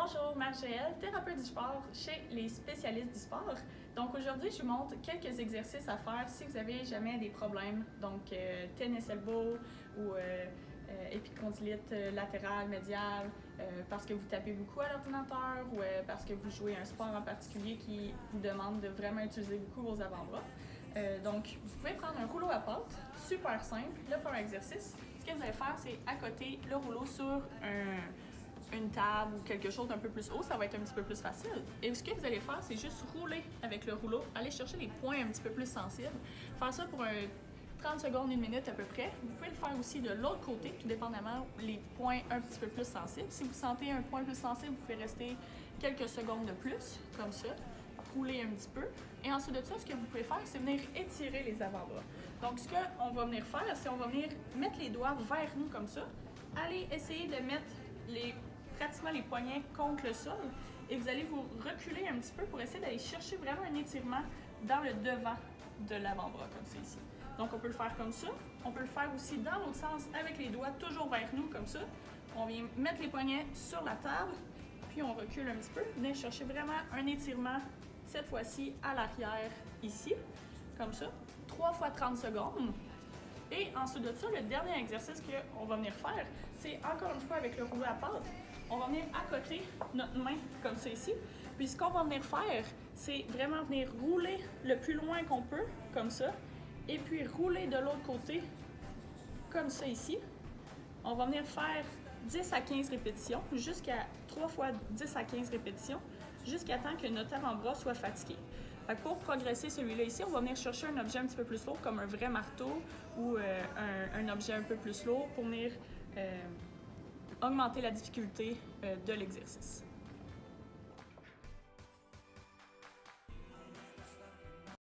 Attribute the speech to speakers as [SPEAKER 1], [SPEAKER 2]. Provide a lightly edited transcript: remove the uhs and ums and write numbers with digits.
[SPEAKER 1] Bonjour, Margelle, thérapeute du sport chez les spécialistes du sport. Donc aujourd'hui, je vous montre quelques exercices à faire si vous avez jamais des problèmes, donc tennis elbow ou épicondylite latérale, médiale, parce que vous tapez beaucoup à l'ordinateur ou parce que vous jouez un sport en particulier qui vous demande de vraiment utiliser beaucoup vos avant-bras. Donc, vous pouvez prendre un rouleau à pâte, super simple. Le premier exercice, ce que vous allez faire, c'est accoter le rouleau sur une table ou quelque chose d'un peu plus haut, ça va être un petit peu plus facile. Et ce que vous allez faire, c'est juste rouler avec le rouleau, aller chercher les points un petit peu plus sensibles, faire ça pour 30 secondes, 1 minute à peu près. Vous pouvez le faire aussi de l'autre côté, tout dépendamment les points un petit peu plus sensibles. Si vous sentez un point plus sensible, vous pouvez rester quelques secondes de plus, comme ça, rouler un petit peu. Et ensuite de ça, ce que vous pouvez faire, c'est venir étirer les avant-bras. Donc, ce qu'on va venir faire, c'est on va venir mettre les doigts vers nous comme ça, aller essayer de mettre pratiquement les poignets contre le sol et vous allez vous reculer un petit peu pour essayer d'aller chercher vraiment un étirement dans le devant de l'avant-bras, comme ça ici. Donc, on peut le faire comme ça. On peut le faire aussi dans l'autre sens avec les doigts toujours vers nous, comme ça. On vient mettre les poignets sur la table, puis on recule un petit peu. Venez chercher vraiment un étirement, cette fois-ci à l'arrière, ici, comme ça. 3 fois 30 secondes. Et ensuite de ça, le dernier exercice qu'on va venir faire, c'est encore une fois avec le rouleau à pâte. On va venir accoter notre main comme ça ici. Puis ce qu'on va venir faire, c'est vraiment venir rouler le plus loin qu'on peut, comme ça. Et puis rouler de l'autre côté, comme ça ici. On va venir faire 10 à 15 répétitions, jusqu'à 3 fois 10 à 15 répétitions, jusqu'à temps que notre avant-bras soit fatigué. Fait que pour progresser celui-là ici, on va venir chercher un objet un petit peu plus lourd, comme un vrai marteau ou un objet un peu plus lourd pour venir augmenter la difficulté de l'exercice.